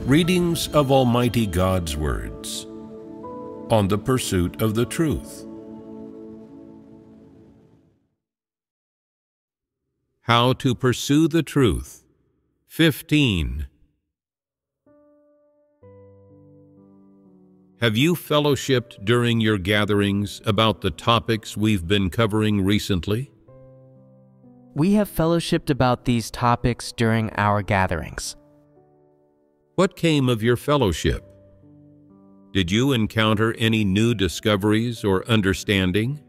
Readings of Almighty God's words on the pursuit of the truth. How to pursue the truth. 15. Have you fellowshipped during your gatherings about the topics we've been covering recently? We have fellowshipped about these topics during our gatherings. What came of your fellowship? Did you encounter any new discoveries or understanding?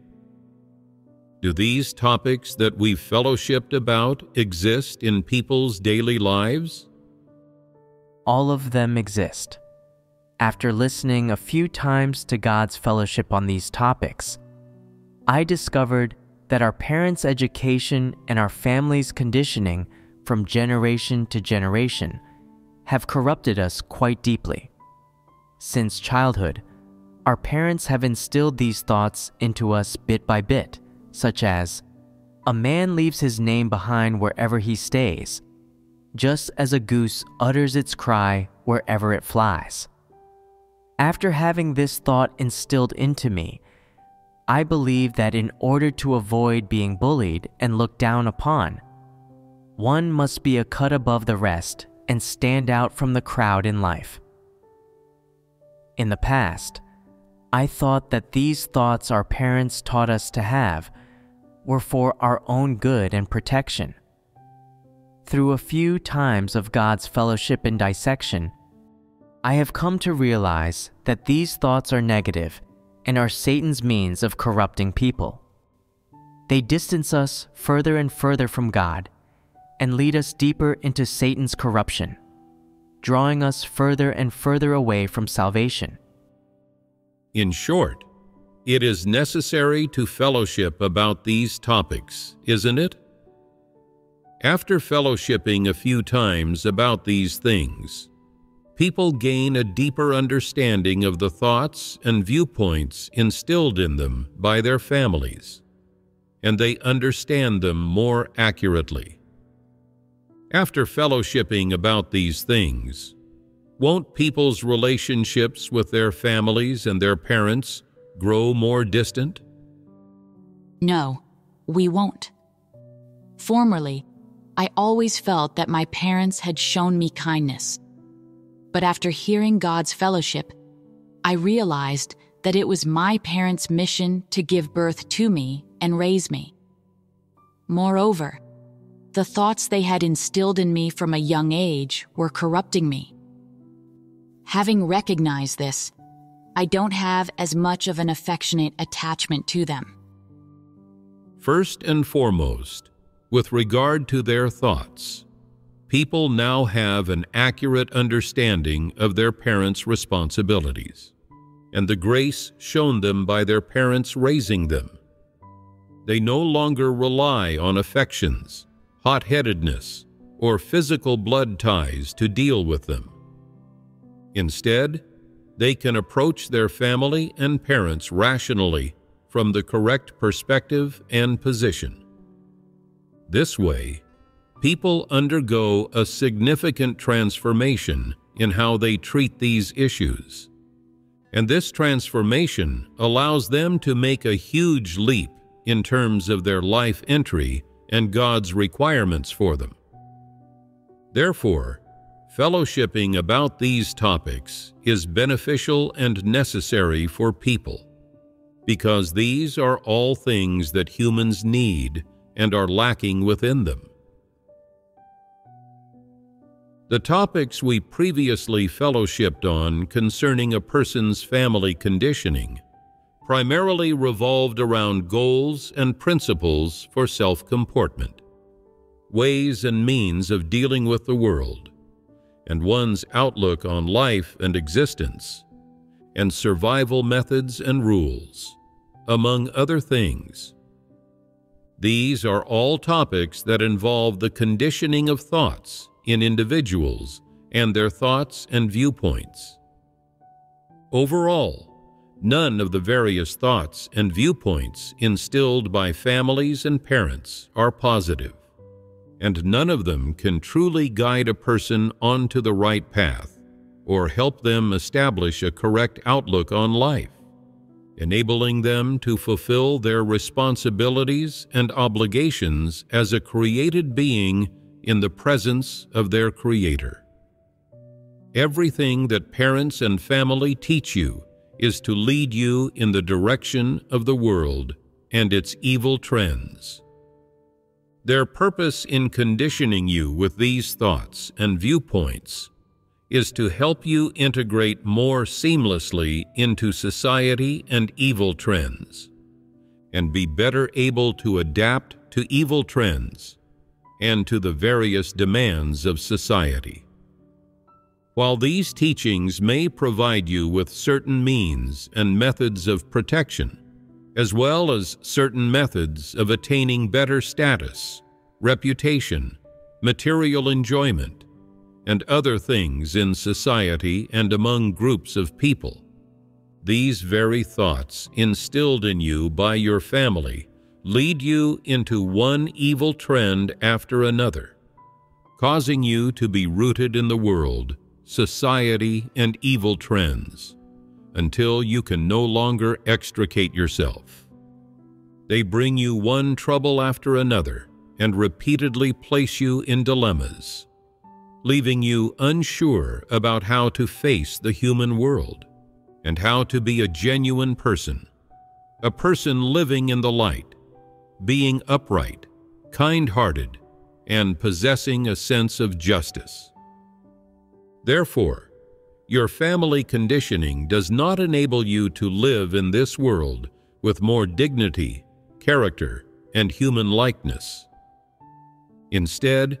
Do these topics that we've fellowshipped about exist in people's daily lives? All of them exist. After listening a few times to God's fellowship on these topics, I discovered that our parents' education and our family's conditioning from generation to generation have corrupted us quite deeply. Since childhood, our parents have instilled these thoughts into us bit by bit, such as, "A man leaves his name behind wherever he stays, just as a goose utters its cry wherever it flies." After having this thought instilled into me, I believe that in order to avoid being bullied and looked down upon, one must be a cut above the rest and stand out from the crowd in life. In the past, I thought that these thoughts our parents taught us to have were for our own good and protection. Through a few times of God's fellowship and dissection, I have come to realize that these thoughts are negative and are Satan's means of corrupting people. They distance us further and further from God and lead us deeper into Satan's corruption, drawing us further and further away from salvation. In short, it is necessary to fellowship about these topics, isn't it? After fellowshipping a few times about these things, people gain a deeper understanding of the thoughts and viewpoints instilled in them by their families, and they understand them more accurately. After fellowshipping about these things, won't people's relationships with their families and their parents grow more distant? No, we won't. Formerly, I always felt that my parents had shown me kindness. But after hearing God's fellowship, I realized that it was my parents' mission to give birth to me and raise me. Moreover, the thoughts they had instilled in me from a young age were corrupting me. Having recognized this, I don't have as much of an affectionate attachment to them. First and foremost, with regard to their thoughts, people now have an accurate understanding of their parents' responsibilities and the grace shown them by their parents raising them. They no longer rely on affections, hot-headedness, or physical blood ties to deal with them. Instead, they can approach their family and parents rationally from the correct perspective and position. This way, people undergo a significant transformation in how they treat these issues, and this transformation allows them to make a huge leap in terms of their life entry and God's requirements for them. Therefore, fellowshipping about these topics is beneficial and necessary for people, because these are all things that humans need and are lacking within them. The topics we previously fellowshipped on concerning a person's family conditioning primarily revolved around goals and principles for self-comportment, ways and means of dealing with the world, and one's outlook on life and existence, and survival methods and rules, among other things. These are all topics that involve the conditioning of thoughts in individuals and their thoughts and viewpoints. Overall, none of the various thoughts and viewpoints instilled by families and parents are positive, and none of them can truly guide a person onto the right path or help them establish a correct outlook on life, enabling them to fulfill their responsibilities and obligations as a created being in the presence of their Creator. Everything that parents and family teach you is to lead you in the direction of the world and its evil trends. Their purpose in conditioning you with these thoughts and viewpoints is to help you integrate more seamlessly into society and evil trends, and be better able to adapt to evil trends and to the various demands of society. While these teachings may provide you with certain means and methods of protection, as well as certain methods of attaining better status, reputation, material enjoyment, and other things in society and among groups of people, these very thoughts instilled in you by your family lead you into one evil trend after another, causing you to be rooted in the world, society, and evil trends, until you can no longer extricate yourself. They bring you one trouble after another and repeatedly place you in dilemmas, leaving you unsure about how to face the human world and how to be a genuine person, a person living in the light, being upright, kind-hearted, and possessing a sense of justice. Therefore, your family conditioning does not enable you to live in this world with more dignity, character, and human likeness. Instead,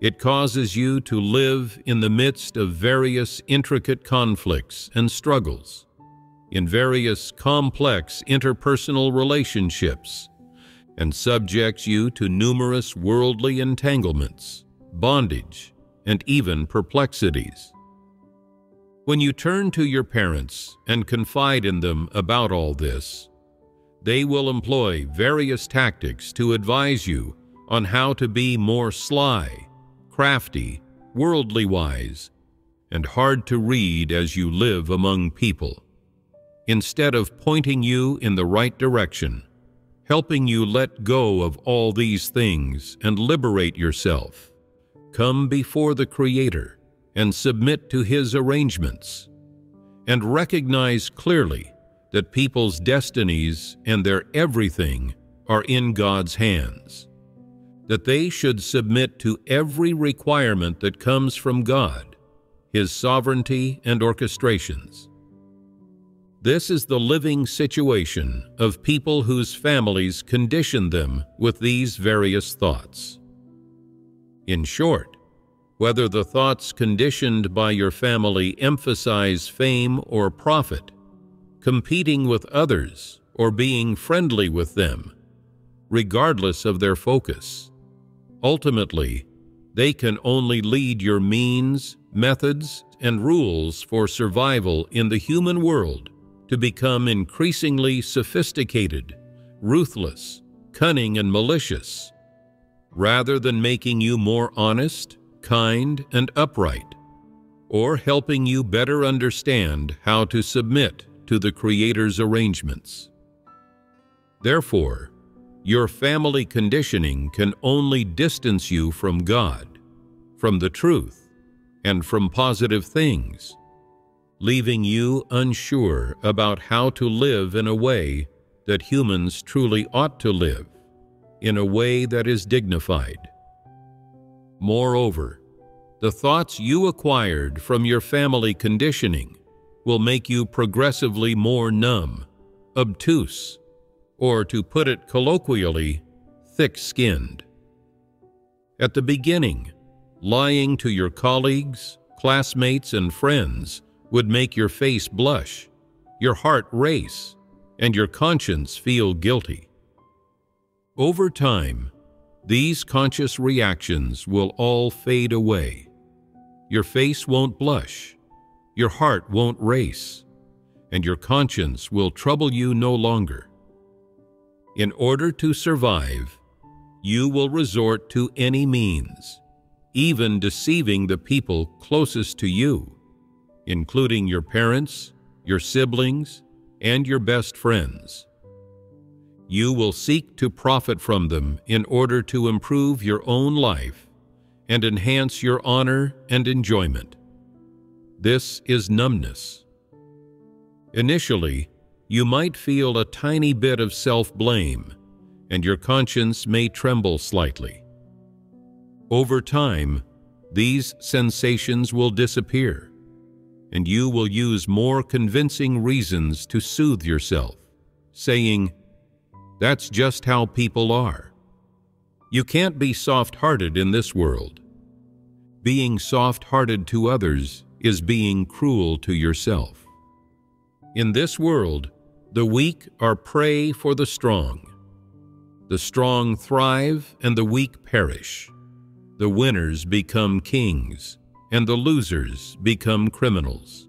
it causes you to live in the midst of various intricate conflicts and struggles, in various complex interpersonal relationships, and subjects you to numerous worldly entanglements, bondage, and even perplexities. When you turn to your parents and confide in them about all this, they will employ various tactics to advise you on how to be more sly, crafty, worldly wise, and hard to read as you live among people, instead of pointing you in the right direction, helping you let go of all these things and liberate yourself. Come before the Creator and submit to His arrangements, and recognize clearly that people's destinies and their everything are in God's hands, that they should submit to every requirement that comes from God, His sovereignty and orchestrations. This is the living situation of people whose families condition them with these various thoughts. In short, whether the thoughts conditioned by your family emphasize fame or profit, competing with others, or being friendly with them, regardless of their focus, ultimately, they can only lead your means, methods, and rules for survival in the human world to become increasingly sophisticated, ruthless, cunning, and malicious, rather than making you more honest, kind, and upright, or helping you better understand how to submit to the Creator's arrangements. Therefore, your family conditioning can only distance you from God, from the truth, and from positive things, leaving you unsure about how to live in a way that humans truly ought to live, in a way that is dignified. Moreover, the thoughts you acquired from your family conditioning will make you progressively more numb, obtuse, or to put it colloquially, thick-skinned. At the beginning, lying to your colleagues, classmates, and friends would make your face blush, your heart race, and your conscience feel guilty. Over time, these conscious reactions will all fade away. Your face won't blush, your heart won't race, and your conscience will trouble you no longer. In order to survive, you will resort to any means, even deceiving the people closest to you, including your parents, your siblings, and your best friends. You will seek to profit from them in order to improve your own life and enhance your honor and enjoyment. This is numbness. Initially, you might feel a tiny bit of self-blame, and your conscience may tremble slightly. Over time, these sensations will disappear, and you will use more convincing reasons to soothe yourself, saying, "That's just how people are." You can't be soft-hearted in this world. Being soft-hearted to others is being cruel to yourself. In this world, the weak are prey for the strong. The strong thrive and the weak perish. The winners become kings, and the losers become criminals.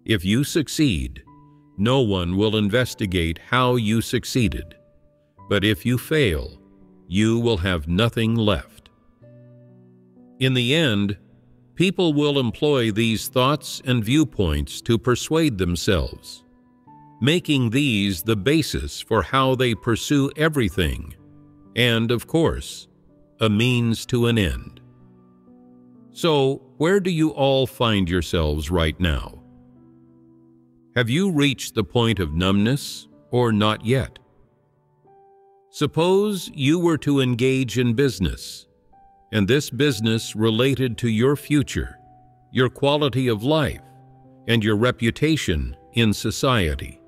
If you succeed, no one will investigate how you succeeded. But if you fail, you will have nothing left. In the end, people will employ these thoughts and viewpoints to persuade themselves, making these the basis for how they pursue everything, and, of course, a means to an end. So, where do you all find yourselves right now? Have you reached the point of numbness, or not yet? Suppose you were to engage in business, and this business related to your future, your quality of life, and your reputation in society.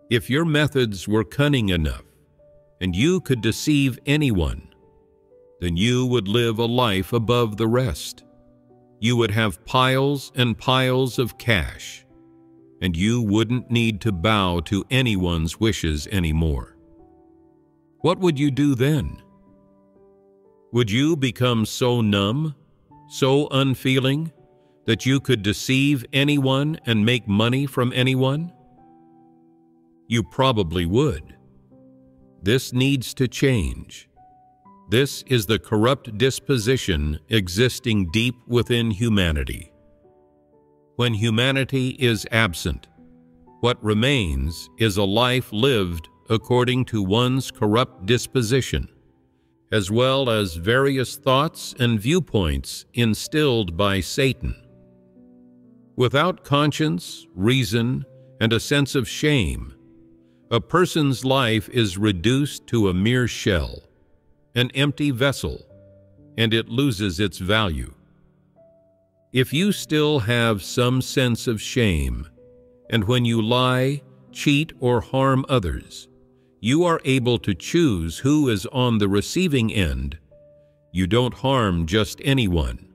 If your methods were cunning enough, and you could deceive anyone, then you would live a life above the rest. You would have piles and piles of cash, and you wouldn't need to bow to anyone's wishes anymore. What would you do then? Would you become so numb, so unfeeling, that you could deceive anyone and make money from anyone? You probably would. This needs to change. This is the corrupt disposition existing deep within humanity. When humanity is absent, what remains is a life lived according to one's corrupt disposition, as well as various thoughts and viewpoints instilled by Satan. Without conscience, reason, and a sense of shame, a person's life is reduced to a mere shell, an empty vessel, and it loses its value. If you still have some sense of shame, and when you lie, cheat, or harm others, you are able to choose who is on the receiving end, you don't harm just anyone,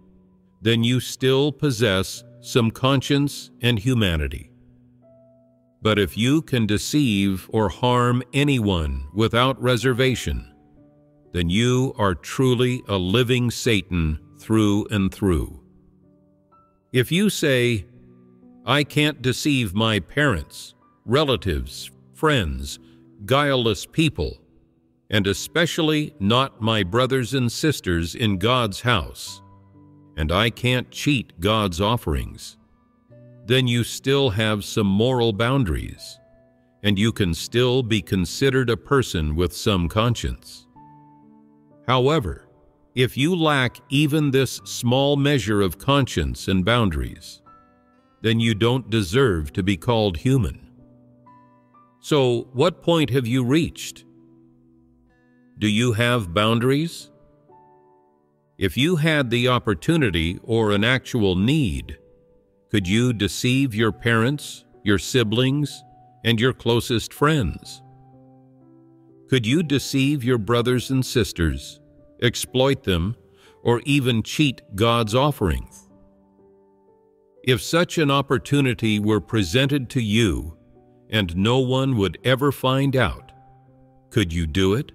then you still possess some conscience and humanity. But if you can deceive or harm anyone without reservation, then you are truly a living Satan through and through. If you say, "I can't deceive my parents, relatives, friends, guileless people, and especially not my brothers and sisters in God's house, and I can't cheat God's offerings," then you still have some moral boundaries, and you can still be considered a person with some conscience. However, if you lack even this small measure of conscience and boundaries, then you don't deserve to be called human. So, what point have you reached? Do you have boundaries? If you had the opportunity or an actual need, could you deceive your parents, your siblings, and your closest friends? Could you deceive your brothers and sisters, exploit them, or even cheat God's offerings? If such an opportunity were presented to you and no one would ever find out, could you do it?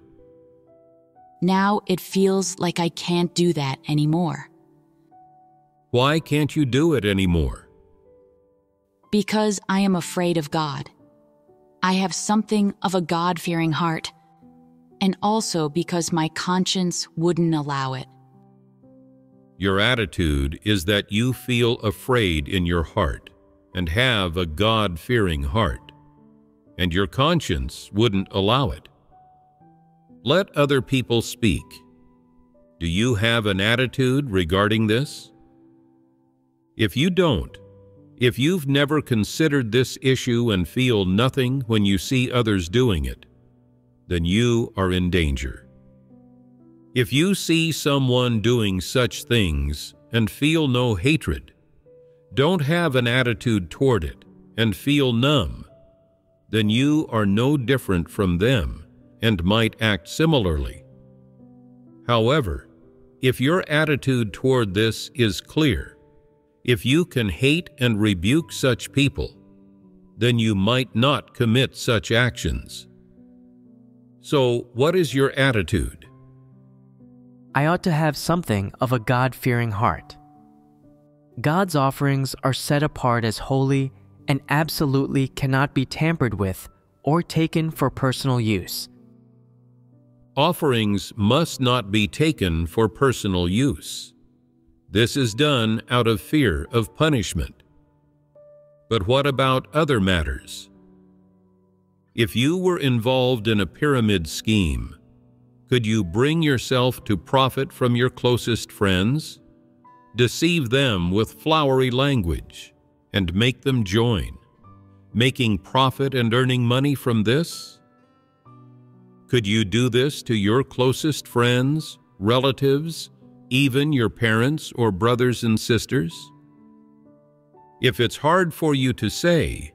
Now it feels like I can't do that anymore. Why can't you do it anymore? Because I am afraid of God. I have something of a God-fearing heart, and also because my conscience wouldn't allow it. Your attitude is that you feel afraid in your heart and have a God-fearing heart, and your conscience wouldn't allow it. Let other people speak. Do you have an attitude regarding this? If you don't, if you've never considered this issue and feel nothing when you see others doing it, then you are in danger. If you see someone doing such things and feel no hatred, don't have an attitude toward it, and feel numb, then you are no different from them and might act similarly. However, if your attitude toward this is clear, if you can hate and rebuke such people, then you might not commit such actions. So, what is your attitude? I ought to have something of a God-fearing heart. God's offerings are set apart as holy and absolutely cannot be tampered with or taken for personal use. Offerings must not be taken for personal use. This is done out of fear of punishment. But what about other matters? If you were involved in a pyramid scheme, could you bring yourself to profit from your closest friends? Deceive them with flowery language and make them join, making profit and earning money from this? Could you do this to your closest friends, relatives, even your parents or brothers and sisters? If it's hard for you to say,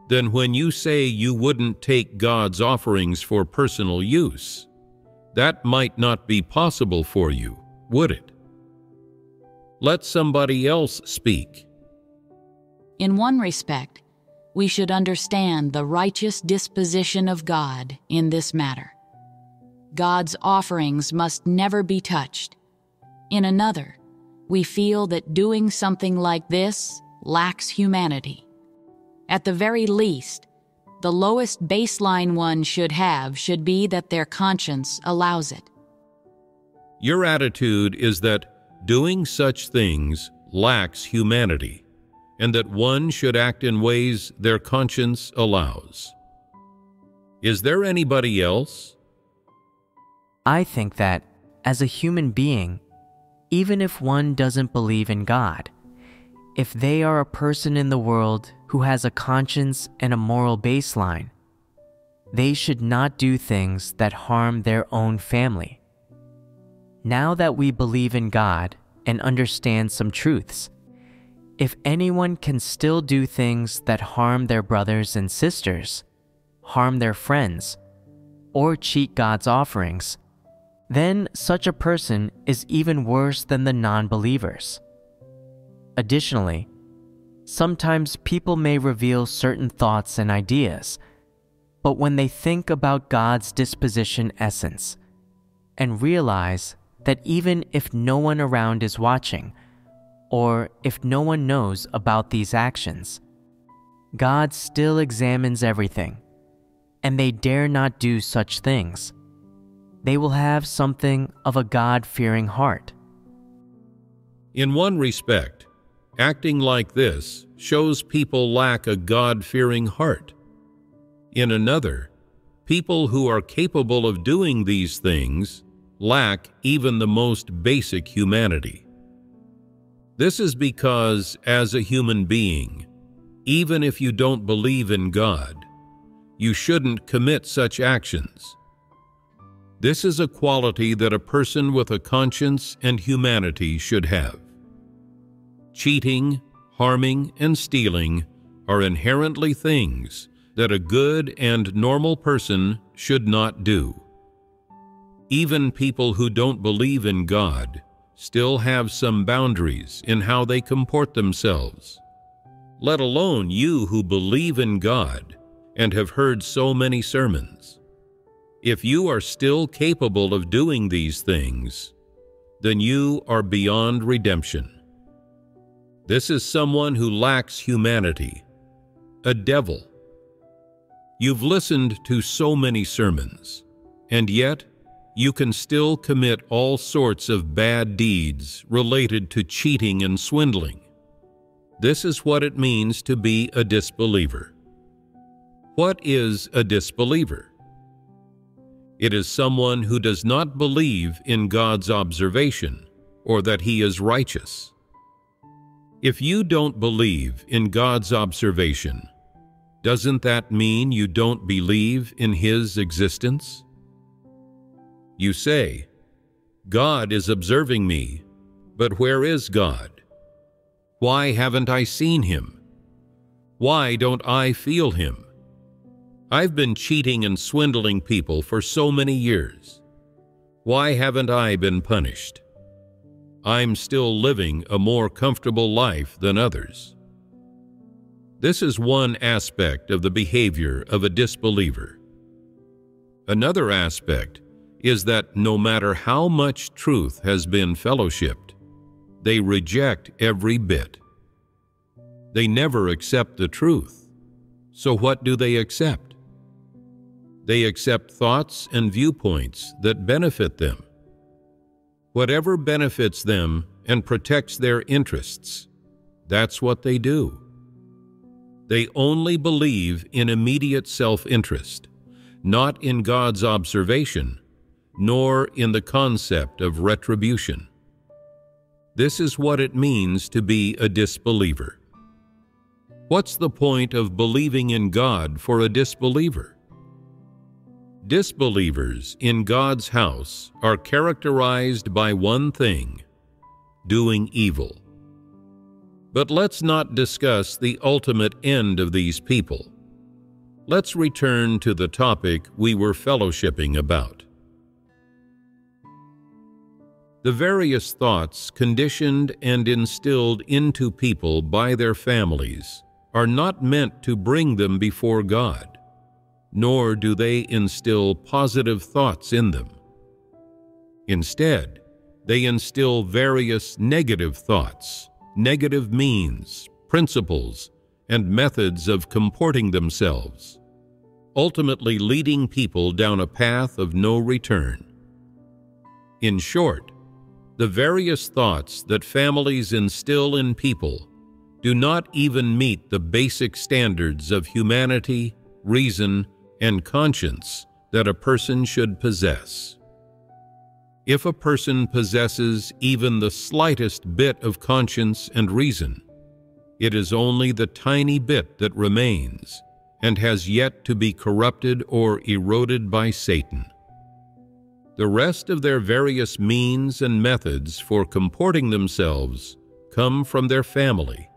then when you say you wouldn't take God's offerings for personal use, that might not be possible for you, would it? Let somebody else speak. In one respect, we should understand the righteous disposition of God in this matter. God's offerings must never be touched. In another, we feel that doing something like this lacks humanity. At the very least, the lowest baseline one should be that their conscience allows it. Your attitude is that doing such things lacks humanity, and that one should act in ways their conscience allows. Is there anybody else? I think that, as a human being, even if one doesn't believe in God, if they are a person in the world who has a conscience and a moral baseline, they should not do things that harm their own family. Now that we believe in God and understand some truths, if anyone can still do things that harm their brothers and sisters, harm their friends, or cheat God's offerings, then such a person is even worse than the non-believers. Additionally, sometimes people may reveal certain thoughts and ideas, but when they think about God's disposition essence and realize that even if no one around is watching, or if no one knows about these actions, God still examines everything, and they dare not do such things, they will have something of a God-fearing heart. In one respect, acting like this shows people lack a God-fearing heart. In another, people who are capable of doing these things lack even the most basic humanity. This is because, as a human being, even if you don't believe in God, you shouldn't commit such actions. This is a quality that a person with a conscience and humanity should have. Cheating, harming, and stealing are inherently things that a good and normal person should not do. Even people who don't believe in God still have some boundaries in how they comport themselves, let alone you who believe in God and have heard so many sermons. If you are still capable of doing these things, then you are beyond redemption. This is someone who lacks humanity, a devil. You've listened to so many sermons, and yet you can still commit all sorts of bad deeds related to cheating and swindling. This is what it means to be a disbeliever. What is a disbeliever? It is someone who does not believe in God's observation or that He is righteous. If you don't believe in God's observation, doesn't that mean you don't believe in His existence? You say, God is observing me, but where is God? Why haven't I seen Him? Why don't I feel Him? I've been cheating and swindling people for so many years. Why haven't I been punished? I'm still living a more comfortable life than others. This is one aspect of the behavior of a disbeliever. Another aspect is that no matter how much truth has been fellowshipped, they reject every bit. They never accept the truth. So what do they accept? They accept thoughts and viewpoints that benefit them. Whatever benefits them and protects their interests, that's what they do. They only believe in immediate self-interest, not in God's observation, nor in the concept of retribution. This is what it means to be a disbeliever. What's the point of believing in God for a disbeliever? Disbelievers in God's house are characterized by one thing: doing evil. But let's not discuss the ultimate end of these people. Let's return to the topic we were fellowshipping about. The various thoughts conditioned and instilled into people by their families are not meant to bring them before God, nor do they instill positive thoughts in them. Instead, they instill various negative thoughts, negative means, principles, and methods of comporting themselves, ultimately leading people down a path of no return. In short, the various thoughts that families instill in people do not even meet the basic standards of humanity, reason, and conscience that a person should possess. If a person possesses even the slightest bit of conscience and reason, it is only the tiny bit that remains and has yet to be corrupted or eroded by Satan. The rest of their various means and methods for comporting themselves come from their family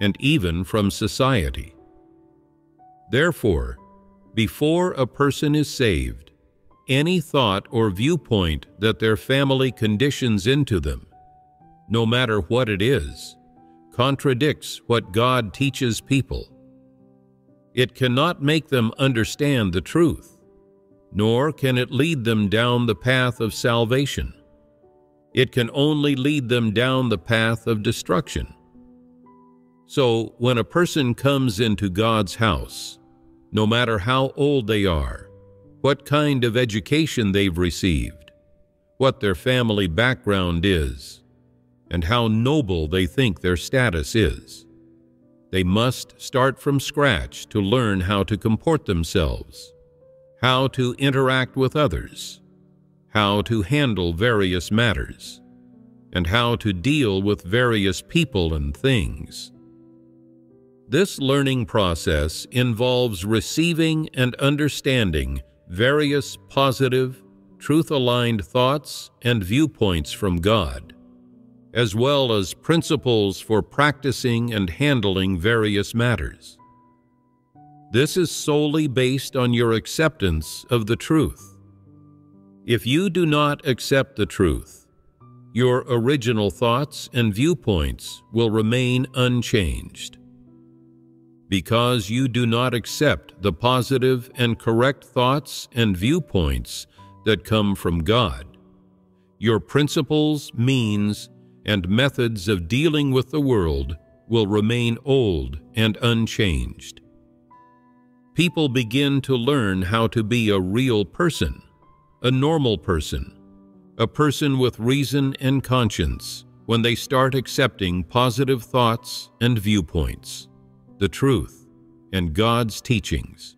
and even from society. Therefore, before a person is saved, any thought or viewpoint that their family conditions into them, no matter what it is, contradicts what God teaches people. It cannot make them understand the truth, nor can it lead them down the path of salvation. It can only lead them down the path of destruction. So, when a person comes into God's house, no matter how old they are, what kind of education they've received, what their family background is, and how noble they think their status is, they must start from scratch to learn how to comport themselves, how to interact with others, how to handle various matters, and how to deal with various people and things. This learning process involves receiving and understanding various positive, truth-aligned thoughts and viewpoints from God, as well as principles for practicing and handling various matters. This is solely based on your acceptance of the truth. If you do not accept the truth, your original thoughts and viewpoints will remain unchanged. Because you do not accept the positive and correct thoughts and viewpoints that come from God, your principles, means, and methods of dealing with the world will remain old and unchanged. People begin to learn how to be a real person a normal person, a person with reason and conscience, when they start accepting positive thoughts and viewpoints, the truth, and God's teachings.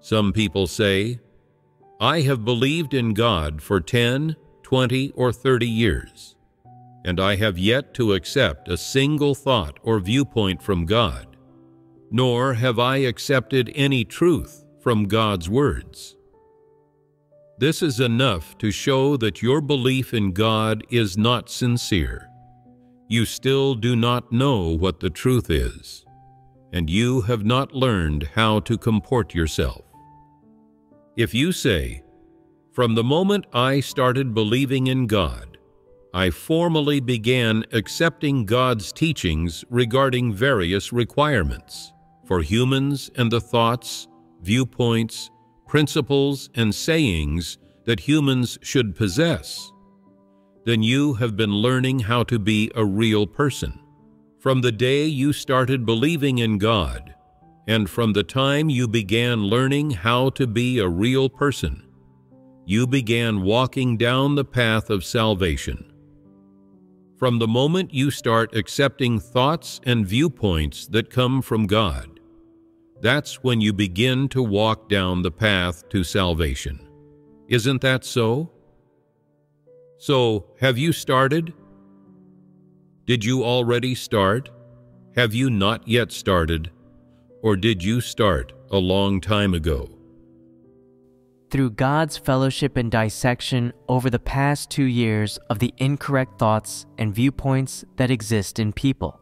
Some people say, "I have believed in God for 10, 20, or 30 years, and I have yet to accept a single thought or viewpoint from God, nor have I accepted any truth from God's words." This is enough to show that your belief in God is not sincere. You still do not know what the truth is, and you have not learned how to comport yourself. If you say, "From the moment I started believing in God, I formally began accepting God's teachings regarding various requirements for humans and the thoughts, viewpoints, principles, and sayings that humans should possess," then you have been learning how to be a real person. From the day you started believing in God, and from the time you began learning how to be a real person, you began walking down the path of salvation. From the moment you start accepting thoughts and viewpoints that come from God, that's when you begin to walk down the path to salvation. Isn't that so? So, have you started? Did you already start? Have you not yet started? Or did you start a long time ago? Through God's fellowship and dissection over the past 2 years of the incorrect thoughts and viewpoints that exist in people,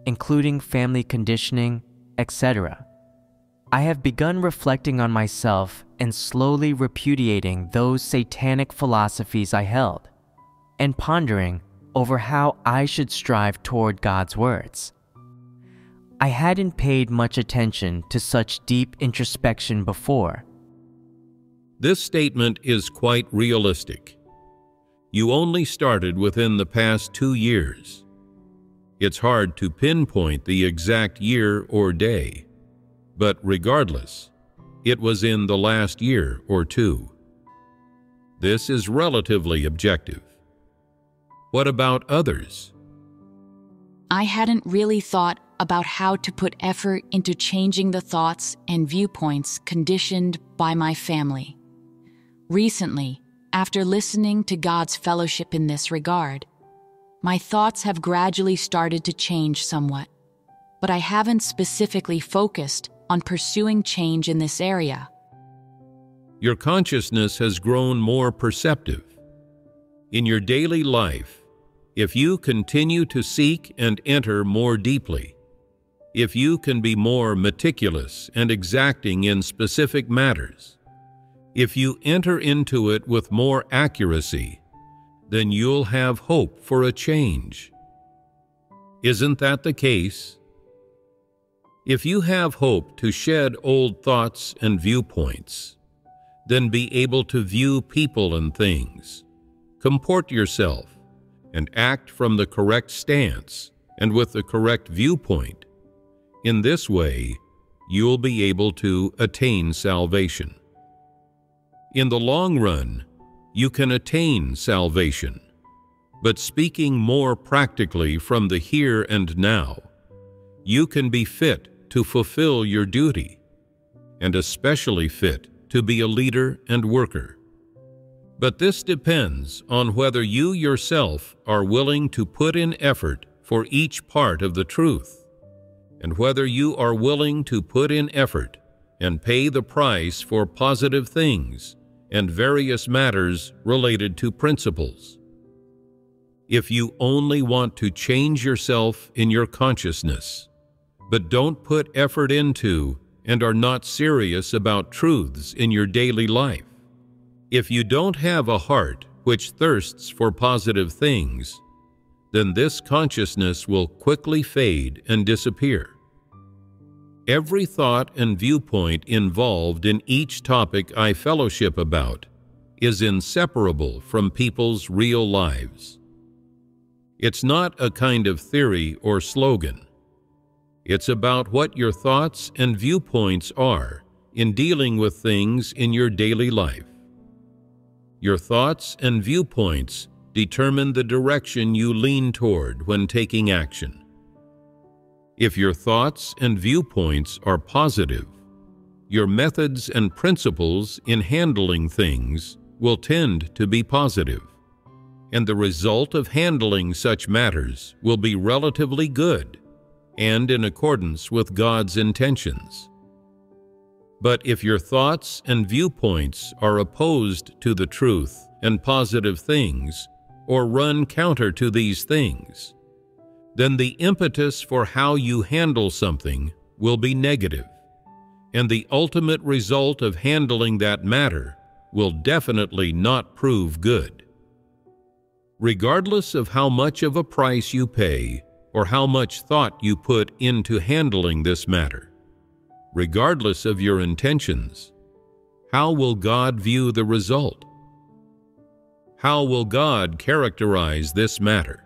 including family conditioning, etc., I have begun reflecting on myself and slowly repudiating those satanic philosophies I held, and pondering over how I should strive toward God's words. I hadn't paid much attention to such deep introspection before. This statement is quite realistic. You only started within the past 2 years. It's hard to pinpoint the exact year or day, but regardless, it was in the last year or 2. This is relatively objective. What about others? I hadn't really thought about how to put effort into changing the thoughts and viewpoints conditioned by my family. Recently, after listening to God's fellowship in this regard, my thoughts have gradually started to change somewhat, but I haven't specifically focused on pursuing change in this area. Your consciousness has grown more perceptive. In your daily life, if you continue to seek and enter more deeply, if you can be more meticulous and exacting in specific matters, if you enter into it with more accuracy, then you'll have hope for a change. Isn't that the case? If you have hope to shed old thoughts and viewpoints, then be able to view people and things, comport yourself, and act from the correct stance and with the correct viewpoint. In this way, you'll be able to attain salvation. In the long run, you can attain salvation, but speaking more practically from the here and now, you can be fit to fulfill your duty, and especially fit to be a leader and worker. But this depends on whether you yourself are willing to put in effort for each part of the truth, and whether you are willing to put in effort and pay the price for positive things and various matters related to principles. If you only want to change yourself in your consciousness, but don't put effort into and are not serious about truths in your daily life, if you don't have a heart which thirsts for positive things, then this consciousness will quickly fade and disappear. Every thought and viewpoint involved in each topic I fellowship about is inseparable from people's real lives. It's not a kind of theory or slogan. It's about what your thoughts and viewpoints are in dealing with things in your daily life. Your thoughts and viewpoints determine the direction you lean toward when taking action. If your thoughts and viewpoints are positive, your methods and principles in handling things will tend to be positive, and the result of handling such matters will be relatively good and in accordance with God's intentions. But if your thoughts and viewpoints are opposed to the truth and positive things, or run counter to these things, then the impetus for how you handle something will be negative, and the ultimate result of handling that matter will definitely not prove good. Regardless of how much of a price you pay or how much thought you put into handling this matter, regardless of your intentions, how will God view the result? How will God characterize this matter?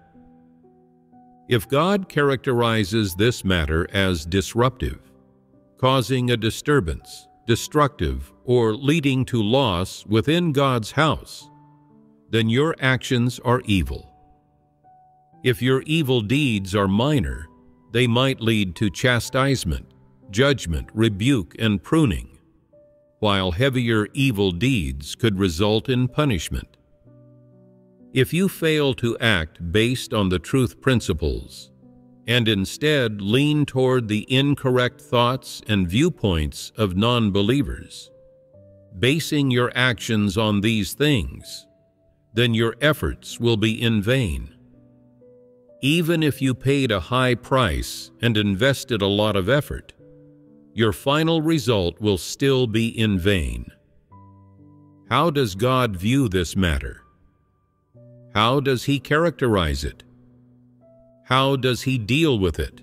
If God characterizes this matter as disruptive, causing a disturbance, destructive, or leading to loss within God's house, then your actions are evil. If your evil deeds are minor, they might lead to chastisement, judgment, rebuke, and pruning, while heavier evil deeds could result in punishment. If you fail to act based on the truth principles, and instead lean toward the incorrect thoughts and viewpoints of non-believers, basing your actions on these things, then your efforts will be in vain. Even if you paid a high price and invested a lot of effort, your final result will still be in vain. How does God view this matter? How does He characterize it? How does He deal with it?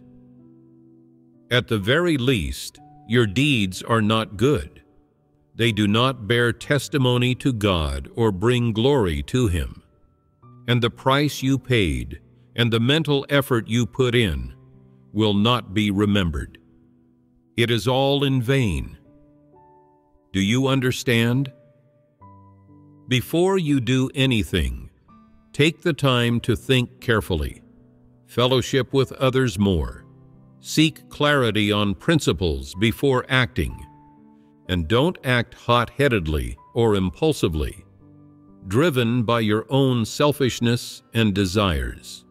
At the very least, your deeds are not good. They do not bear testimony to God or bring glory to Him. And the price you paid and the mental effort you put in will not be remembered. It is all in vain. Do you understand? Before you do anything, take the time to think carefully, fellowship with others more, seek clarity on principles before acting, and don't act hot-headedly or impulsively, driven by your own selfishness and desires.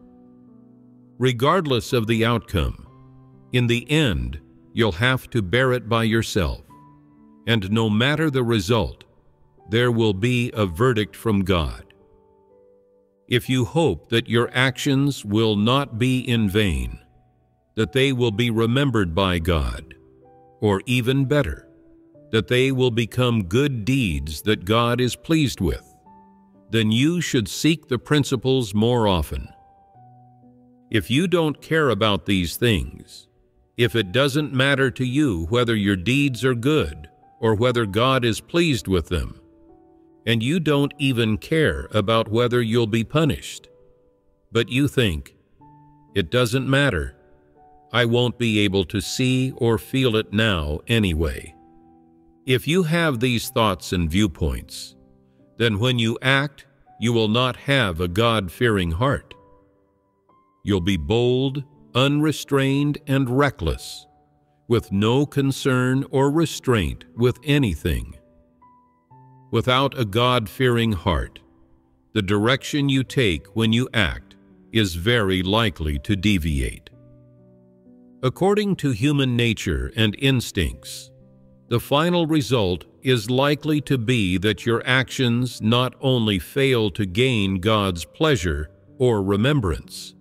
Regardless of the outcome, in the end, you'll have to bear it by yourself, and no matter the result, there will be a verdict from God. If you hope that your actions will not be in vain, that they will be remembered by God, or even better, that they will become good deeds that God is pleased with, then you should seek the principles more often. If you don't care about these things, if it doesn't matter to you whether your deeds are good or whether God is pleased with them, and you don't even care about whether you'll be punished, but you think, it doesn't matter, I won't be able to see or feel it now anyway. If you have these thoughts and viewpoints, then when you act, you will not have a God-fearing heart. You'll be bold, unrestrained, and reckless, with no concern or restraint with anything. Without a God-fearing heart, the direction you take when you act is very likely to deviate. According to human nature and instincts, the final result is likely to be that your actions not only fail to gain God's pleasure or remembrance,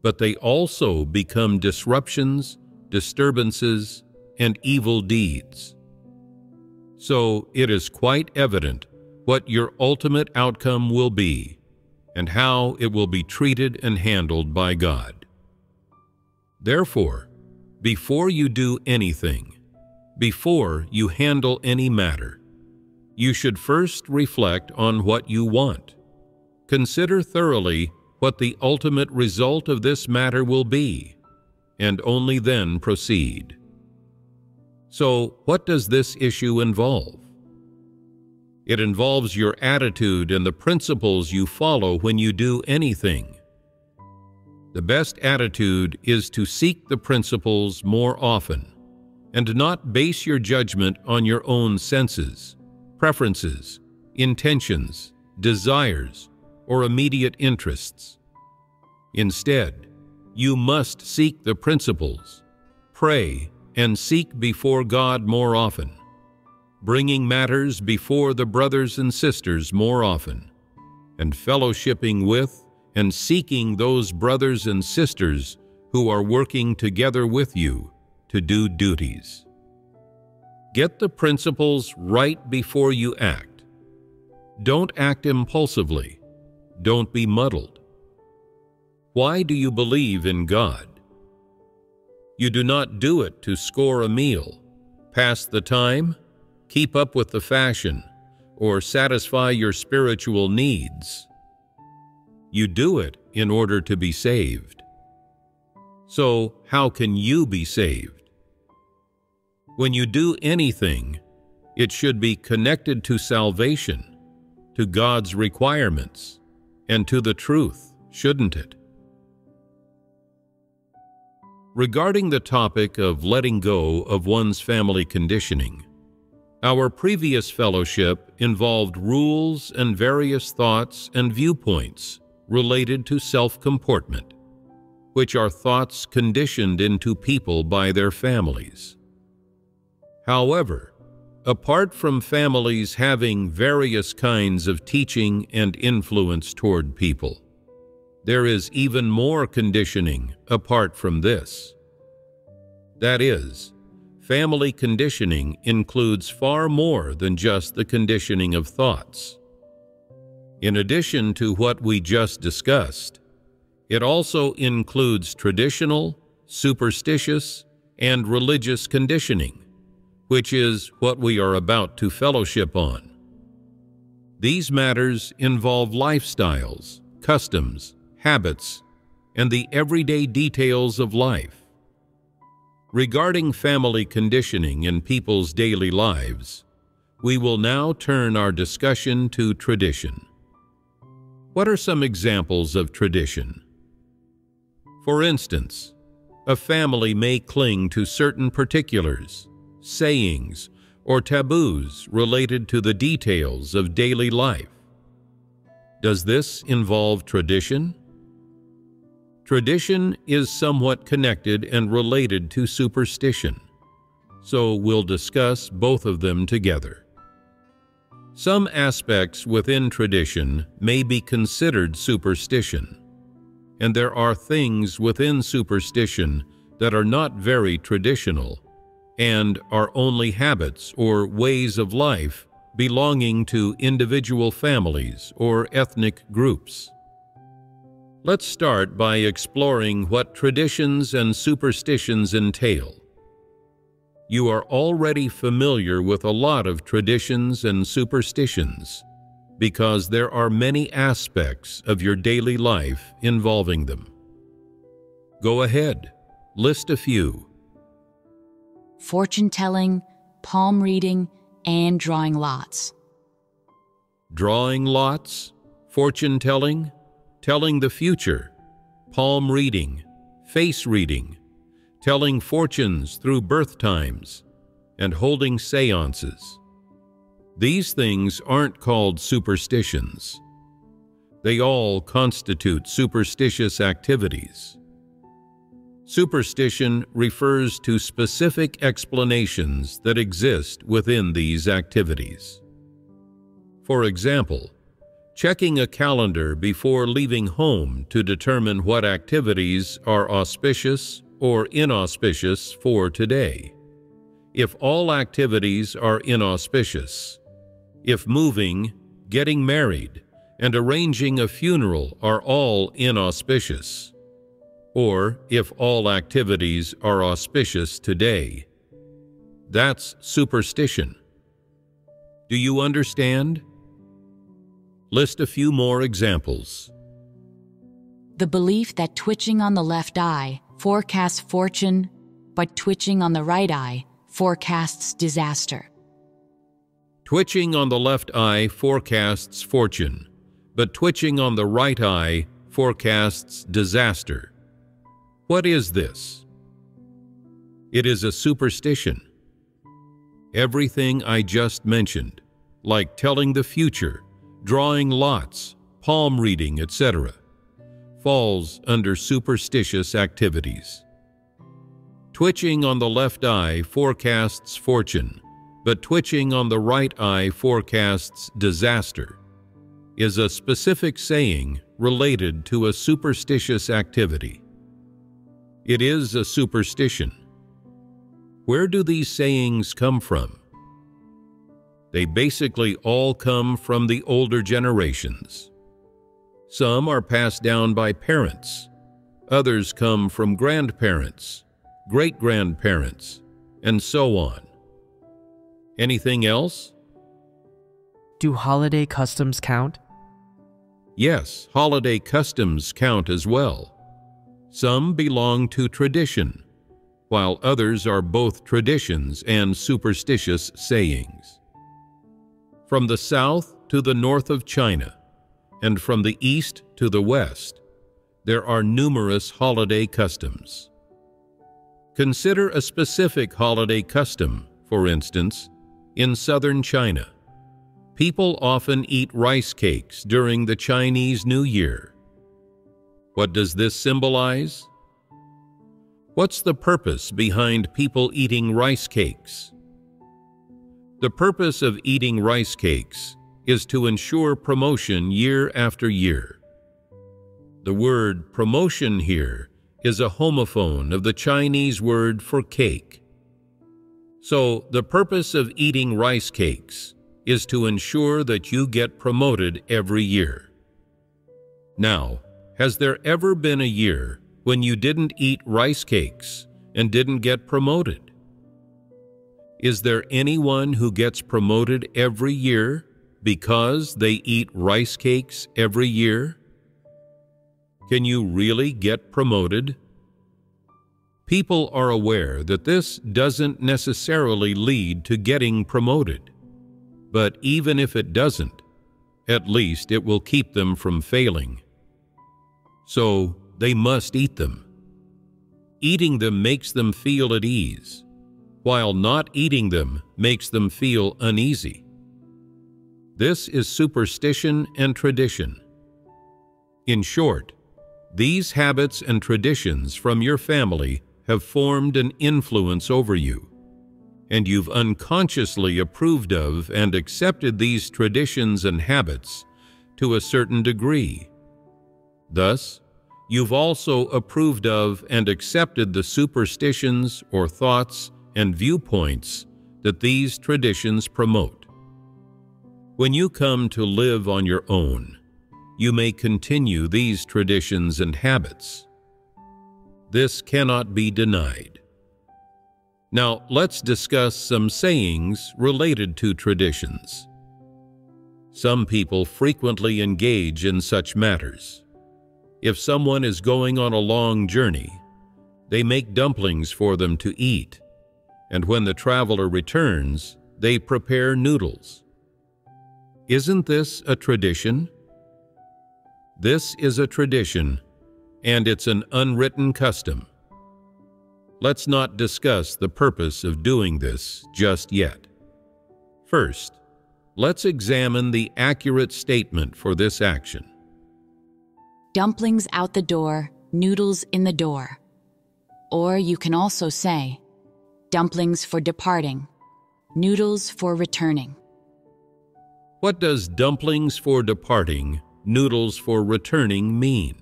but they also become disruptions, disturbances, and evil deeds. So it is quite evident what your ultimate outcome will be and how it will be treated and handled by God. Therefore, before you do anything, before you handle any matter, you should first reflect on what you want. Consider thoroughly what the ultimate result of this matter will be, and only then proceed. So, what does this issue involve? It involves your attitude and the principles you follow when you do anything. The best attitude is to seek the principles more often and not base your judgment on your own senses, preferences, intentions, desires, or immediate interests. Instead, you must seek the principles, pray, and seek before God more often, bringing matters before the brothers and sisters more often, and fellowshipping with and seeking those brothers and sisters who are working together with you to do duties. Get the principles right before you act. Don't act impulsively. Don't be muddled. Why do you believe in God? You do not do it to score a meal, pass the time, keep up with the fashion, or satisfy your spiritual needs. You do it in order to be saved. So, how can you be saved? When you do anything, it should be connected to salvation, to God's requirements, and to the truth, shouldn't it? Regarding the topic of letting go of one's family conditioning, our previous fellowship involved rules and various thoughts and viewpoints related to self-comportment, which are thoughts conditioned into people by their families. However, apart from families having various kinds of teaching and influence toward people, there is even more conditioning apart from this. That is, family conditioning includes far more than just the conditioning of thoughts. In addition to what we just discussed, it also includes traditional, superstitious, and religious conditioning, which is what we are about to fellowship on. These matters involve lifestyles, customs, habits, and the everyday details of life. Regarding family conditioning in people's daily lives, we will now turn our discussion to tradition. What are some examples of tradition? For instance, a family may cling to certain particulars, sayings, or taboos related to the details of daily life. Does this involve tradition? Tradition is somewhat connected and related to superstition, so we'll discuss both of them together. Some aspects within tradition may be considered superstition, and there are things within superstition that are not very traditional and are only habits or ways of life belonging to individual families or ethnic groups. Let's start by exploring what traditions and superstitions entail. You are already familiar with a lot of traditions and superstitions because there are many aspects of your daily life involving them. Go ahead, list a few. Fortune-telling, palm reading, and drawing lots. Drawing lots, fortune-telling, telling the future, palm reading, face reading, telling fortunes through birth times, and holding seances. These things aren't called superstitions. They all constitute superstitious activities. Superstition refers to specific explanations that exist within these activities. For example, checking a calendar before leaving home to determine what activities are auspicious or inauspicious for today. If all activities are inauspicious, if moving, getting married, and arranging a funeral are all inauspicious, or if all activities are auspicious today. That's superstition. Do you understand? List a few more examples. The belief that twitching on the left eye forecasts fortune, but twitching on the right eye forecasts disaster. Twitching on the left eye forecasts fortune, but twitching on the right eye forecasts disaster. What is this? It is a superstition. Everything I just mentioned, like telling the future, drawing lots, palm reading, etc., falls under superstitious activities. Twitching on the left eye forecasts fortune, but twitching on the right eye forecasts disaster, is a specific saying related to a superstitious activity. It is a superstition. Where do these sayings come from? They basically all come from the older generations. Some are passed down by parents. Others come from grandparents, great-grandparents, and so on. Anything else? Do holiday customs count? Yes, holiday customs count as well. Some belong to tradition, while others are both traditions and superstitious sayings. From the south to the north of China, and from the east to the west, there are numerous holiday customs. Consider a specific holiday custom, for instance, in southern China. People often eat rice cakes during the Chinese New Year. What does this symbolize? What's the purpose behind people eating rice cakes? The purpose of eating rice cakes is to ensure promotion year after year. The word promotion here is a homophone of the Chinese word for cake. So the purpose of eating rice cakes is to ensure that you get promoted every year. Now, has there ever been a year when you didn't eat rice cakes and didn't get promoted? Is there anyone who gets promoted every year because they eat rice cakes every year? Can you really get promoted? People are aware that this doesn't necessarily lead to getting promoted. But even if it doesn't, at least it will keep them from failing. So they must eat them. Eating them makes them feel at ease, while not eating them makes them feel uneasy. This is superstition and tradition. In short, these habits and traditions from your family have formed an influence over you, and you've unconsciously approved of and accepted these traditions and habits to a certain degree. Thus, you've also approved of and accepted the superstitions or thoughts and viewpoints that these traditions promote. When you come to live on your own, you may continue these traditions and habits. This cannot be denied. Now, let's discuss some sayings related to traditions. Some people frequently engage in such matters. If someone is going on a long journey, they make dumplings for them to eat, and when the traveler returns, they prepare noodles. Isn't this a tradition? This is a tradition, and it's an unwritten custom. Let's not discuss the purpose of doing this just yet. First, let's examine the accurate statement for this action. Dumplings out the door, noodles in the door. Or you can also say, dumplings for departing, noodles for returning. What does dumplings for departing, noodles for returning mean?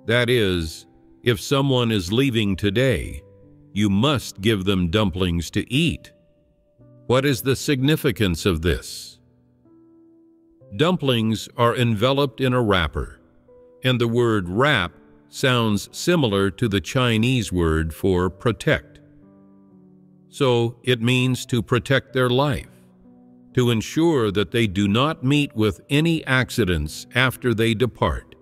That is, if someone is leaving today, you must give them dumplings to eat. What is the significance of this? Dumplings are enveloped in a wrapper, and the word wrap sounds similar to the Chinese word for protect. So it means to protect their life, to ensure that they do not meet with any accidents after they depart,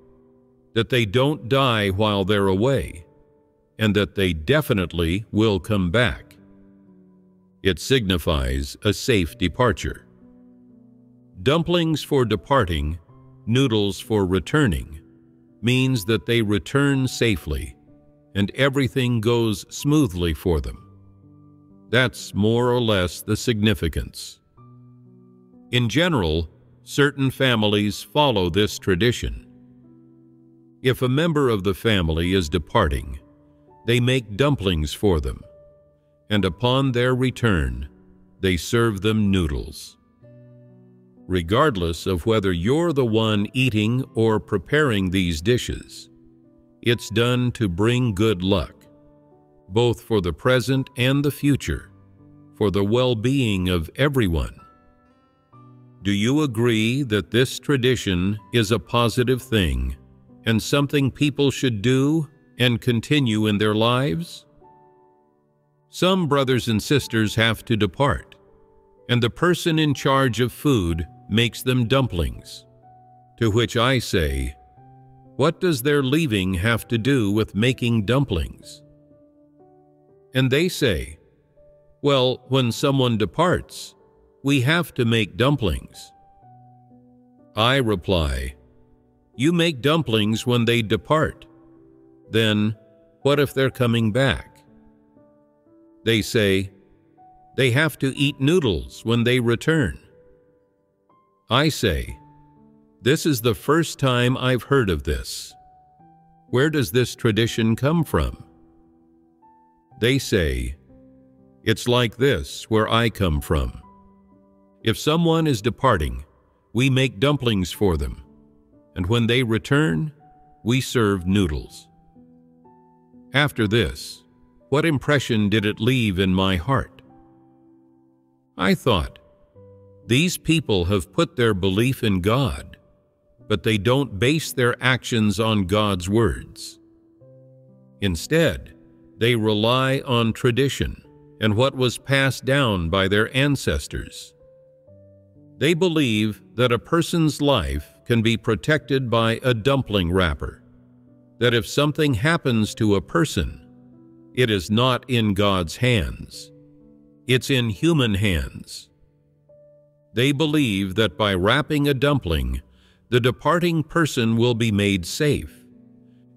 that they don't die while they're away, and that they definitely will come back. It signifies a safe departure. Dumplings for departing, noodles for returning, means that they return safely and everything goes smoothly for them. That's more or less the significance. In general, certain families follow this tradition. If a member of the family is departing, they make dumplings for them, and upon their return, they serve them noodles. Regardless of whether you're the one eating or preparing these dishes, it's done to bring good luck, both for the present and the future, for the well-being of everyone. Do you agree that this tradition is a positive thing and something people should do and continue in their lives? Some brothers and sisters have to depart, and the person in charge of food makes them dumplings, to which I say, what does their leaving have to do with making dumplings? And they say, well, when someone departs, we have to make dumplings. I reply, you make dumplings when they depart. Then, what if they're coming back? They say, they have to eat noodles when they return. I say, this is the first time I've heard of this. Where does this tradition come from? They say, it's like this where I come from. If someone is departing, we make dumplings for them, and when they return, we serve noodles. After this, what impression did it leave in my heart? I thought, these people have put their belief in God, but they don't base their actions on God's words. Instead, they rely on tradition and what was passed down by their ancestors. They believe that a person's life can be protected by a dumpling wrapper, that if something happens to a person, it is not in God's hands. It's in human hands. They believe that by wrapping a dumpling, the departing person will be made safe,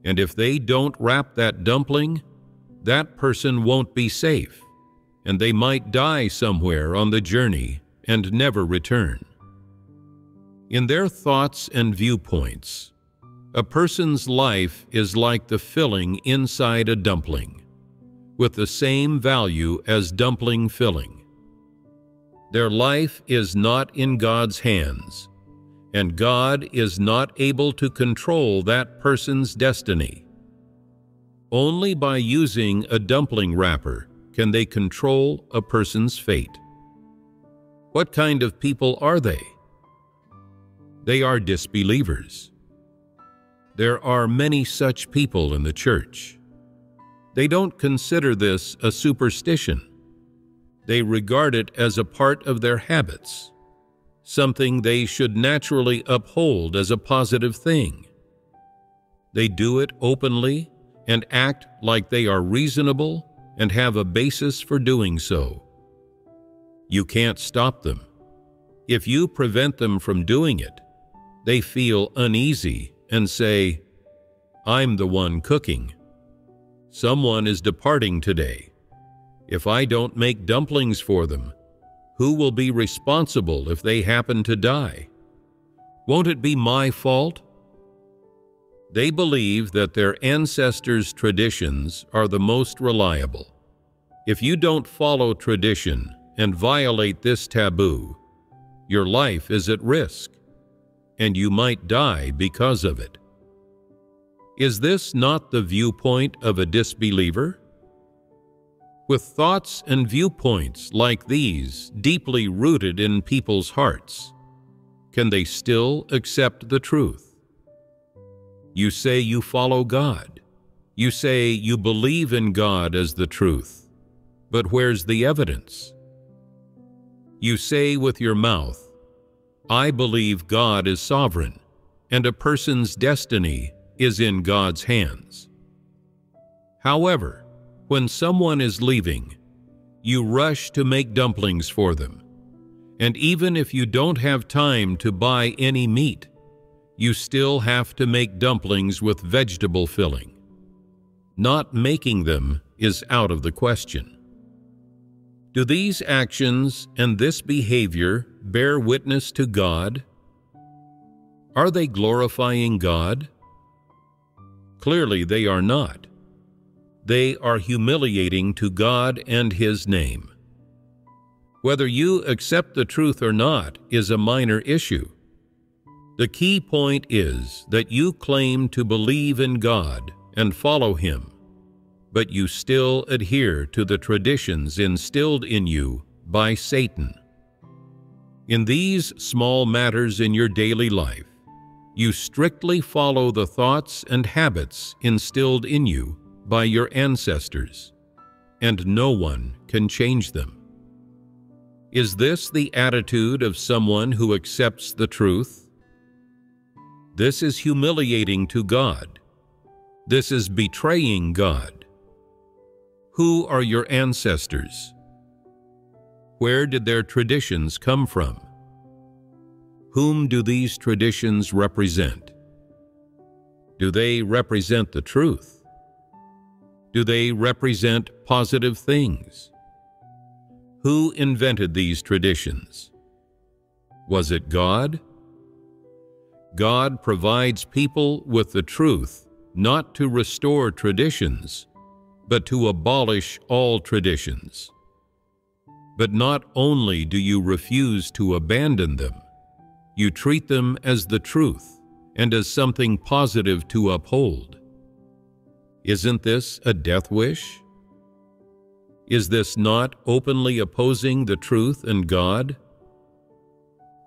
and if they don't wrap that dumpling, that person won't be safe, and they might die somewhere on the journey and never return. In their thoughts and viewpoints, a person's life is like the filling inside a dumpling, with the same value as dumpling filling. Their life is not in God's hands, and God is not able to control that person's destiny. Only by using a dumpling wrapper can they control a person's fate. What kind of people are they? They are disbelievers. There are many such people in the church. They don't consider this a superstition. They regard it as a part of their habits, something they should naturally uphold as a positive thing. They do it openly and act like they are reasonable and have a basis for doing so. You can't stop them. If you prevent them from doing it, they feel uneasy and say, I'm the one cooking. Someone is departing today. If I don't make dumplings for them, who will be responsible if they happen to die? Won't it be my fault? They believe that their ancestors' traditions are the most reliable. If you don't follow tradition and violate this taboo, your life is at risk, and you might die because of it. Is this not the viewpoint of a disbeliever? With thoughts and viewpoints like these deeply rooted in people's hearts, can they still accept the truth? You say you follow God. You say you believe in God as the truth. But where's the evidence? You say with your mouth, I believe God is sovereign, and a person's destiny is in God's hands. However, when someone is leaving, you rush to make dumplings for them. And even if you don't have time to buy any meat, you still have to make dumplings with vegetable filling. Not making them is out of the question. Do these actions and this behavior bear witness to God? Are they glorifying God? Clearly they are not. They are humiliating to God and His name. Whether you accept the truth or not is a minor issue. The key point is that you claim to believe in God and follow Him, but you still adhere to the traditions instilled in you by Satan. In these small matters in your daily life, you strictly follow the thoughts and habits instilled in you by your ancestors, and no one can change them. Is this the attitude of someone who accepts the truth? This is humiliating to God. This is betraying God. Who are your ancestors? Where did their traditions come from? Whom do these traditions represent? Do they represent the truth? Do they represent positive things? Who invented these traditions? Was it God? God provides people with the truth not to restore traditions, but to abolish all traditions. But not only do you refuse to abandon them, you treat them as the truth and as something positive to uphold. Isn't this a death wish? Is this not openly opposing the truth and God?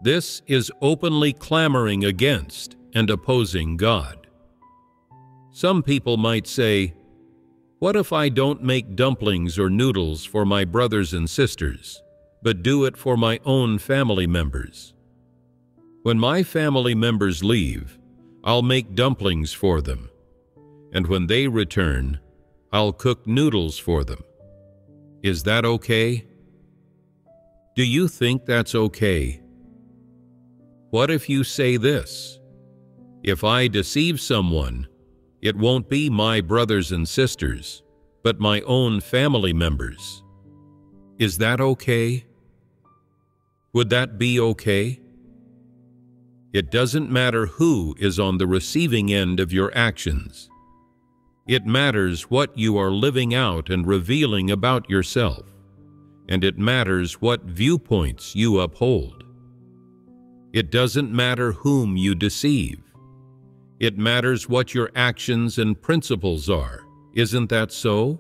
This is openly clamoring against and opposing God. Some people might say, "What if I don't make dumplings or noodles for my brothers and sisters, but do it for my own family members? When my family members leave, I'll make dumplings for them, and when they return, I'll cook noodles for them. Is that okay?" Do you think that's okay? What if you say this: "If I deceive someone, it won't be my brothers and sisters, but my own family members"? Is that okay? Would that be okay? It doesn't matter who is on the receiving end of your actions. It matters what you are living out and revealing about yourself, and it matters what viewpoints you uphold. It doesn't matter whom you deceive. It matters what your actions and principles are. Isn't that so?